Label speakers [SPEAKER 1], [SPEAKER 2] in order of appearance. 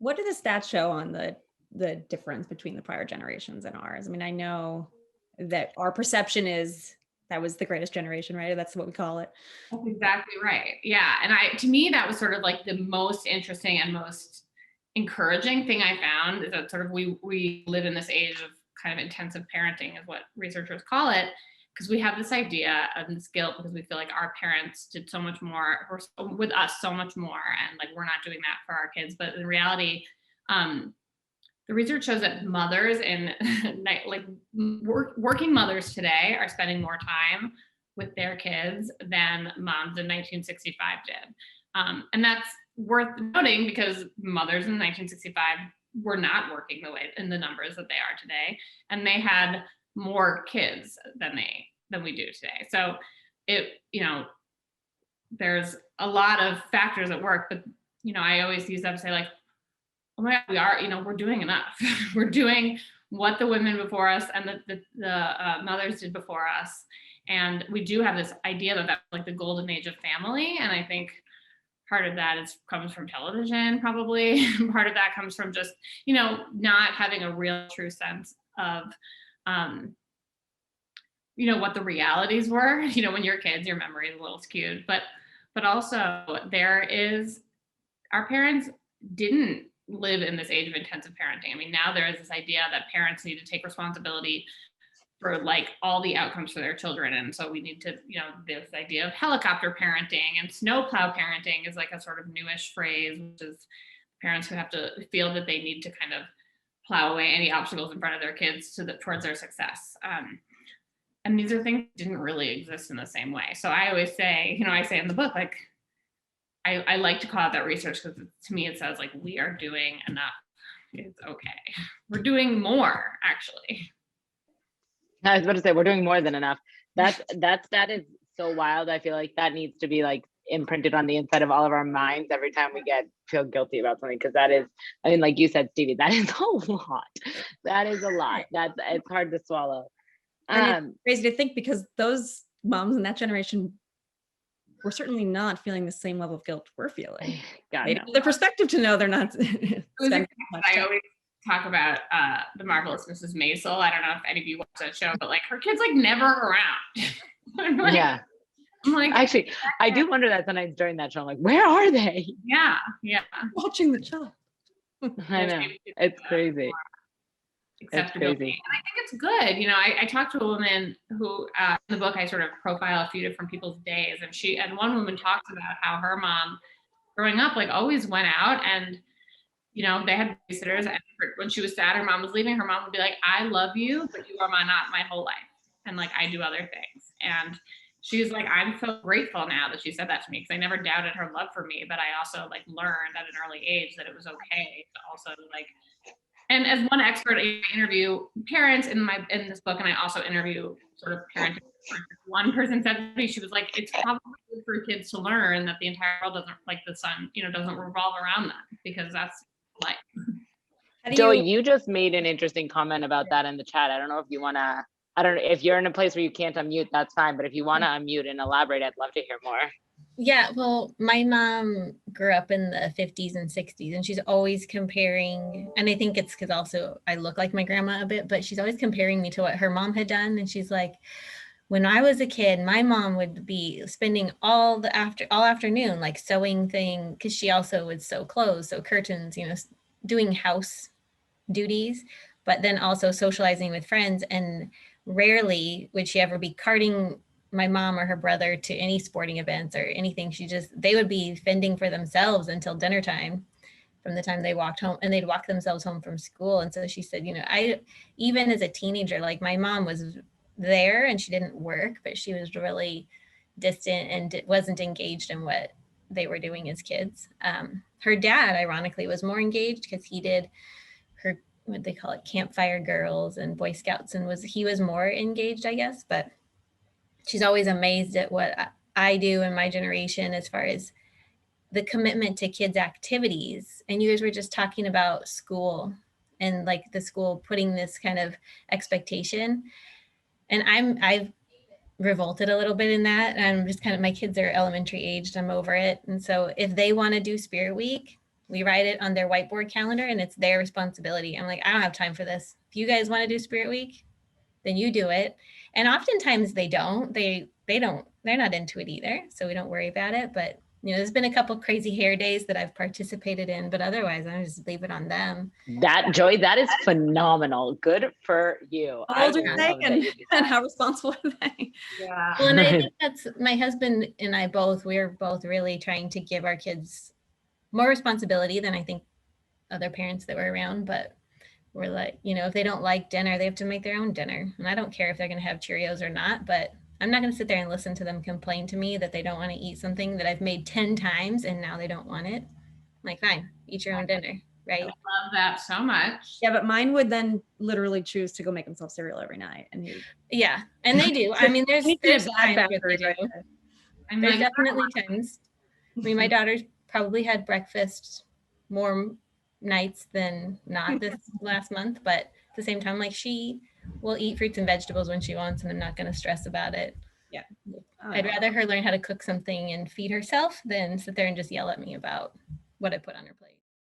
[SPEAKER 1] What do the stats show on the difference between the prior generations and ours? I mean, I know that our perception is that was the greatest generation, right? That's what we call it.
[SPEAKER 2] That's exactly right. Yeah. And to me, that was sort of like the most interesting and most encouraging thing I found is that sort of we live in this age of kind of intensive parenting is what researchers call it, because we have this idea and this guilt because we feel like our parents did so much more with us so much more, and like we're not doing that for our kids. But in reality, um, the research shows that mothers and working mothers today are spending more time with their kids than moms in 1965 did. And that's worth noting because mothers in 1965 were not working the way in the numbers that they are today, and they had more kids than we do today. So there's a lot of factors at work, but I always use that to say like, oh my God, we're doing enough. We're doing what the women before us and the mothers did before us. And we do have this idea that that's like the golden age of family. And I think part of that comes from television, probably. Part of that comes from just, not having a real true sense of, what the realities were. When you're kids, your memory is a little skewed, but also our parents didn't live in this age of intensive parenting. I mean, now there is this idea that parents need to take responsibility for like all the outcomes for their children. And so we need to, this idea of helicopter parenting and snowplow parenting is like a sort of newish phrase, which is parents who have to feel that they need to kind of plow away any obstacles in front of their kids towards their success. And these are things that didn't really exist in the same way. So I always say, I say in the book, like, I like to call out that research because to me it says like we are doing enough. It's okay. We're doing more, actually.
[SPEAKER 3] I was about to say we're doing more than enough. That is so wild. I feel like that needs to be like imprinted on the inside of all of our minds every time we feel guilty about something, because that is, I mean, like you said, Stevie, that is a lot. That is a lot. It's hard to swallow.
[SPEAKER 1] And it's crazy to think because those moms in that generation we're certainly not feeling the same level of guilt we're feeling.
[SPEAKER 3] God, no.
[SPEAKER 1] The perspective to know they're not.
[SPEAKER 2] I always talk about The Marvelous Mrs. Maisel. I don't know if any of you watch that show, but like her kid's like never around.
[SPEAKER 3] Yeah. I'm like, actually, I do wonder that sometimes during that show. I'm like, where are they?
[SPEAKER 2] Yeah.
[SPEAKER 1] Watching the show.
[SPEAKER 3] I know. It's crazy.
[SPEAKER 2] Acceptability. And I think it's good. I talked to a woman who in the book I sort of profile a few different people's days, and one woman talks about how her mom growing up like always went out and they had visitors, and when she was sad her mom was leaving, her mom would be like, I love you, but you are not my whole life, and like I do other things. And she's like, I'm so grateful now that she said that to me, because I never doubted her love for me, but I also like learned at an early age that it was okay to also like. And as one expert, I interview parents in this book, and I also interview sort of parenting. One person said to me, she was like, it's probably good for kids to learn that the entire world doesn't, like the sun, doesn't revolve around them, because that's life.
[SPEAKER 3] Joey, you just made an interesting comment about that in the chat. I don't know if you want to, if you're in a place where you can't unmute, that's fine. But if you want to unmute and elaborate, I'd love to hear more.
[SPEAKER 4] Yeah, well, my mom grew up in the 50s and 60s, and she's always comparing, and I think it's because also I look like my grandma a bit, but she's always comparing me to what her mom had done. And she's like, when I was a kid, my mom would be spending all afternoon like sewing thing, because she also would sew clothes, sew curtains, doing house duties, but then also socializing with friends. And rarely would she ever be carting my mom or her brother to any sporting events or anything. They would be fending for themselves until dinner time, from the time they walked home, and they'd walk themselves home from school. And so she said, even as a teenager, like my mom was there and she didn't work, but she was really distant and wasn't engaged in what they were doing as kids. Her dad, ironically, was more engaged because he did what they call it, campfire girls and Boy Scouts, and he was more engaged, I guess. But she's always amazed at what I do in my generation as far as the commitment to kids' activities. And you guys were just talking about school and like the school putting this kind of expectation. And I've revolted a little bit in that. I'm just my kids are elementary aged. I'm over it. And so if they want to do Spirit Week, We write it on their whiteboard calendar and it's their responsibility. I'm like, I don't have time for this. If you guys want to do Spirit Week, then you do it. And oftentimes they don't. They're not into it either. So we don't worry about it. But there's been a couple crazy hair days that I've participated in, but otherwise I just leave it on them.
[SPEAKER 3] That Joy, that is phenomenal. Good for you.
[SPEAKER 1] How old are they and how responsible are they?
[SPEAKER 2] Yeah.
[SPEAKER 4] Well, and I think that's my husband and I both, we're both really trying to give our kids more responsibility than I think other parents that were around. But we're like, if they don't like dinner, they have to make their own dinner. And I don't care if they're going to have Cheerios or not, but I'm not going to sit there and listen to them complain to me that they don't want to eat something that I've made 10 times and now they don't want it. I'm like, fine, eat your own dinner, right?
[SPEAKER 2] I love that so much.
[SPEAKER 1] Yeah, but mine would then literally choose to go make himself cereal every night. And
[SPEAKER 4] yeah, and they do. I mean, there's times where they do. There's definitely times. I mean, my daughter's probably had breakfast more nights than not this last month, but at the same time, like, she will eat fruits and vegetables when she wants, and I'm not going to stress about it.
[SPEAKER 1] Yeah.
[SPEAKER 4] I'd rather her learn how to cook something and feed herself than sit there and just yell at me about what I put on her plate.